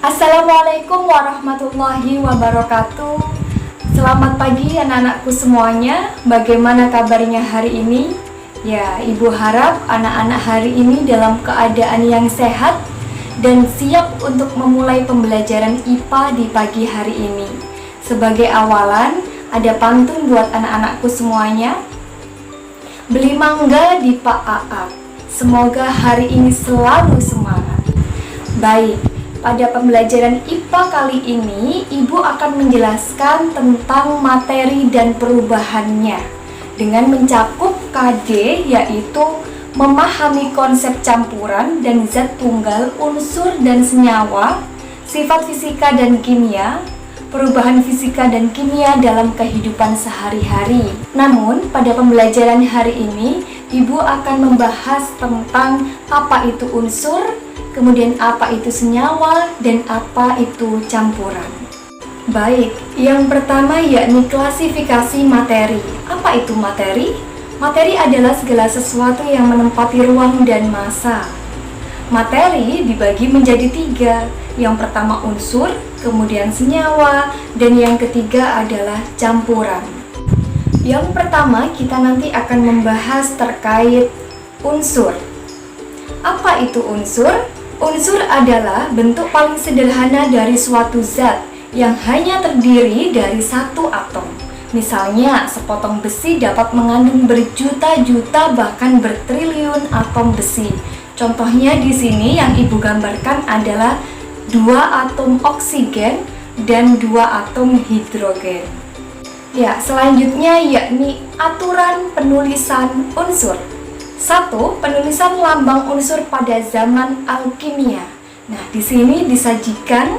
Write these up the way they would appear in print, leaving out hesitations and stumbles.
Assalamualaikum warahmatullahi wabarakatuh. Selamat pagi anak-anakku semuanya. Bagaimana kabarnya hari ini? Ya, Ibu harap anak-anak hari ini dalam keadaan yang sehat dan siap untuk memulai pembelajaran IPA di pagi hari ini. Sebagai awalan, ada pantun buat anak-anakku semuanya. Beli mangga di Pak Aap, semoga hari ini selalu semangat. Baik, pada pembelajaran IPA kali ini, Ibu akan menjelaskan tentang materi dan perubahannya dengan mencakup KD, yaitu memahami konsep campuran dan zat tunggal, unsur dan senyawa, sifat fisika dan kimia, perubahan fisika dan kimia dalam kehidupan sehari-hari. Namun, pada pembelajaran hari ini, Ibu akan membahas tentang apa itu unsur, kemudian apa itu senyawa, dan apa itu campuran. Baik, yang pertama yakni klasifikasi materi. Apa itu materi? Materi adalah segala sesuatu yang menempati ruang dan massa. Materi dibagi menjadi 3. Yang pertama unsur, kemudian senyawa, dan yang ketiga adalah campuran. Yang pertama kita nanti akan membahas terkait unsur. Apa itu unsur? Unsur adalah bentuk paling sederhana dari suatu zat yang hanya terdiri dari satu atom. Misalnya, sepotong besi dapat mengandung berjuta-juta bahkan bertriliun atom besi. Contohnya di sini yang Ibu gambarkan adalah 2 atom oksigen dan 2 atom hidrogen. Ya, selanjutnya yakni aturan penulisan unsur. 1. Penulisan lambang unsur pada zaman alkimia. Nah, di sini disajikan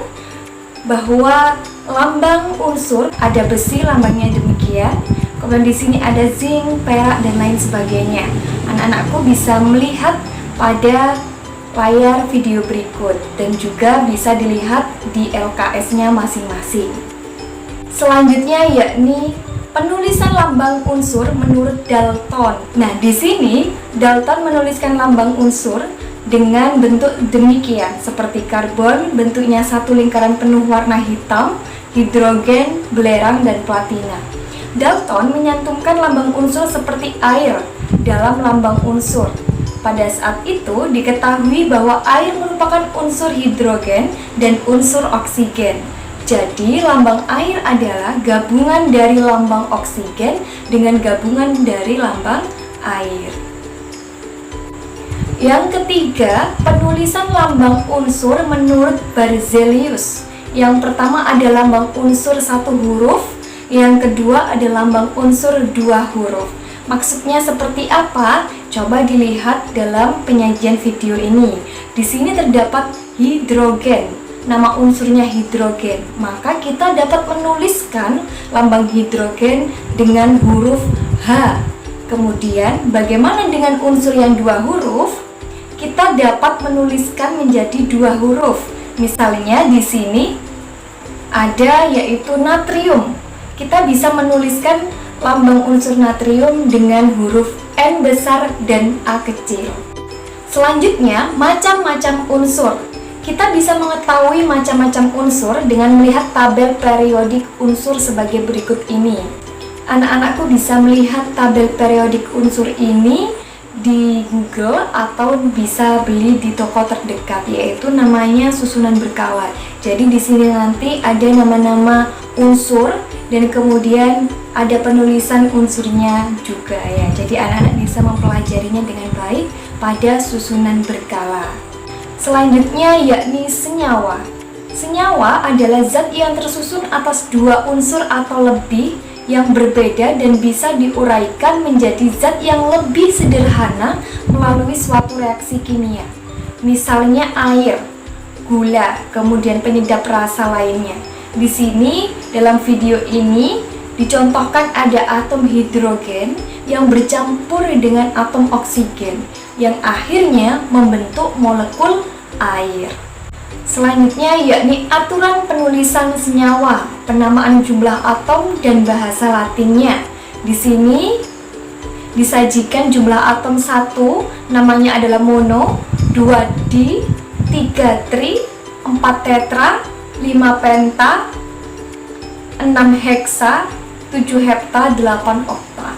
bahwa lambang unsur ada besi, lambangnya demikian. Kemudian di sini ada zinc, perak, dan lain sebagainya. Anak-anakku bisa melihat pada layar video berikut dan juga bisa dilihat di LKS-nya masing-masing. Selanjutnya yakni penulisan lambang unsur menurut Dalton. Nah, di sini Dalton menuliskan lambang unsur dengan bentuk demikian, seperti karbon bentuknya satu lingkaran penuh warna hitam, hidrogen, belerang, dan platina. Dalton menyantumkan lambang unsur seperti air dalam lambang unsur. Pada saat itu diketahui bahwa air merupakan unsur hidrogen dan unsur oksigen. Jadi, lambang air adalah gabungan dari lambang oksigen dengan gabungan dari lambang air. Yang ketiga, penulisan lambang unsur menurut Berzelius. Yang pertama ada lambang unsur 1 huruf, yang kedua ada lambang unsur 2 huruf. Maksudnya seperti apa? Coba dilihat dalam penyajian video ini. Di sini terdapat hidrogen. Nama unsurnya hidrogen, maka kita dapat menuliskan lambang hidrogen dengan huruf H. Kemudian bagaimana dengan unsur yang 2 huruf? Kita dapat menuliskan menjadi 2 huruf. Misalnya di sini ada yaitu natrium. Kita bisa menuliskan lambang unsur natrium dengan huruf N besar dan A kecil. Selanjutnya, macam-macam unsur. Kita bisa mengetahui macam-macam unsur dengan melihat tabel periodik unsur sebagai berikut ini. Anak-anakku bisa melihat tabel periodik unsur ini di Google atau bisa beli di toko terdekat, yaitu namanya susunan berkala. Jadi di sini nanti ada nama-nama unsur dan kemudian ada penulisan unsurnya juga ya. Jadi anak-anak bisa mempelajarinya dengan baik pada susunan berkala. Selanjutnya yakni senyawa. Senyawa adalah zat yang tersusun atas 2 unsur atau lebih yang berbeda dan bisa diuraikan menjadi zat yang lebih sederhana melalui suatu reaksi kimia. Misalnya air, gula, kemudian penyedap rasa lainnya. Di sini dalam video ini dicontohkan ada atom hidrogen yang bercampur dengan atom oksigen yang akhirnya membentuk molekul air. Selanjutnya yakni aturan penulisan senyawa, penamaan jumlah atom dan bahasa Latinnya. Di sini disajikan jumlah atom 1 namanya adalah mono, 2 di, 3 tri, 4 tetra, 5 penta, 6 heksa, 7 hepta, 8 okta.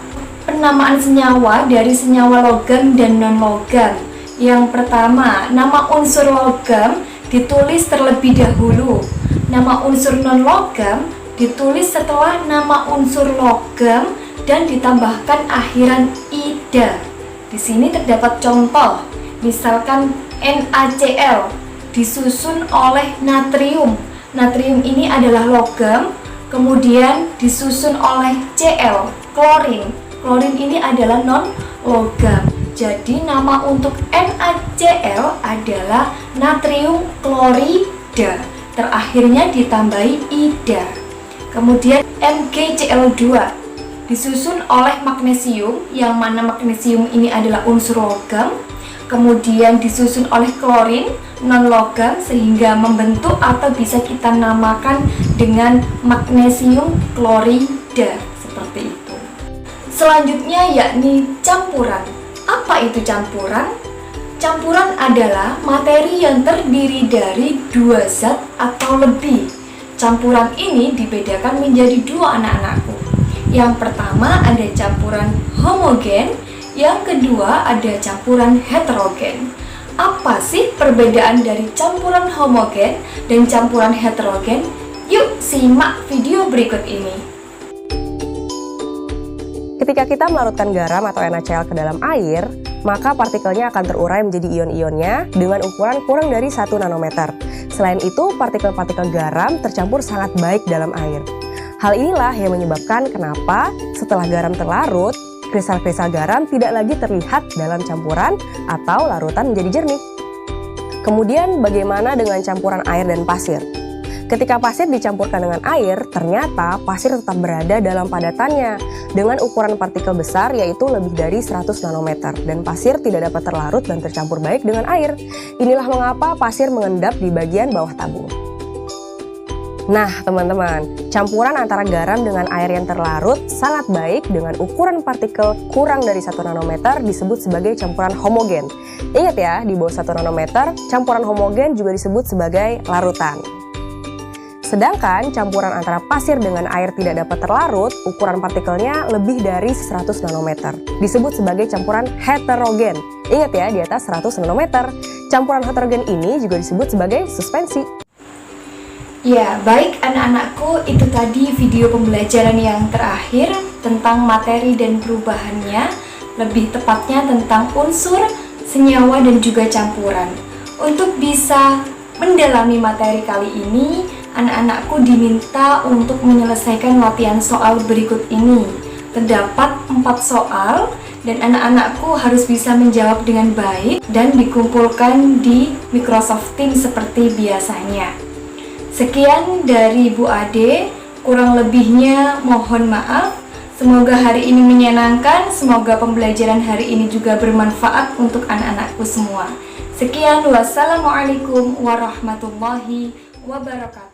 Penamaan senyawa dari senyawa logam dan non-logam. Yang pertama, nama unsur logam ditulis terlebih dahulu. Nama unsur non-logam ditulis setelah nama unsur logam dan ditambahkan akhiran ida. Di sini terdapat contoh, misalkan NaCl disusun oleh natrium. Natrium ini adalah logam, kemudian disusun oleh Cl, klorin. Klorin ini adalah non-logam. Jadi nama untuk NaCl adalah natrium klorida. Terakhirnya ditambahi ida. Kemudian MgCl2 disusun oleh magnesium, yang mana magnesium ini adalah unsur logam. Kemudian disusun oleh klorin, non-logam, sehingga membentuk atau bisa kita namakan dengan magnesium klorida, seperti itu. Selanjutnya yakni campuran. Apa itu campuran? Campuran adalah materi yang terdiri dari 2 zat atau lebih. Campuran ini dibedakan menjadi 2 anak-anakku. Yang pertama ada campuran homogen, yang kedua ada campuran heterogen. Apa sih perbedaan dari campuran homogen dan campuran heterogen? Yuk simak video berikut ini. Ketika kita melarutkan garam atau NaCl ke dalam air, maka partikelnya akan terurai menjadi ion-ionnya dengan ukuran kurang dari 1 nanometer. Selain itu, partikel-partikel garam tercampur sangat baik dalam air. Hal inilah yang menyebabkan kenapa setelah garam terlarut, kristal-kristal garam tidak lagi terlihat dalam campuran atau larutan menjadi jernih. Kemudian bagaimana dengan campuran air dan pasir? Ketika pasir dicampurkan dengan air, ternyata pasir tetap berada dalam padatannya dengan ukuran partikel besar yaitu lebih dari 100 nanometer dan pasir tidak dapat terlarut dan tercampur baik dengan air. Inilah mengapa pasir mengendap di bagian bawah tabung. Nah teman-teman, campuran antara garam dengan air yang terlarut sangat baik dengan ukuran partikel kurang dari 1 nanometer disebut sebagai campuran homogen. Ingat ya, di bawah 1 nanometer, campuran homogen juga disebut sebagai larutan. Sedangkan campuran antara pasir dengan air tidak dapat terlarut, ukuran partikelnya lebih dari 100 nanometer. Disebut sebagai campuran heterogen. Ingat ya, di atas 100 nanometer. Campuran heterogen ini juga disebut sebagai suspensi. Ya, baik anak-anakku, itu tadi video pembelajaran yang terakhir tentang materi dan perubahannya, lebih tepatnya tentang unsur, senyawa, dan juga campuran. Untuk bisa mendalami materi kali ini, anak-anakku diminta untuk menyelesaikan latihan soal berikut ini. Terdapat 4 soal dan anak-anakku harus bisa menjawab dengan baik dan dikumpulkan di Microsoft Teams seperti biasanya. Sekian dari Bu Ade, kurang lebihnya mohon maaf. Semoga hari ini menyenangkan, semoga pembelajaran hari ini juga bermanfaat untuk anak-anakku semua. Sekian, wassalamualaikum warahmatullahi wabarakatuh.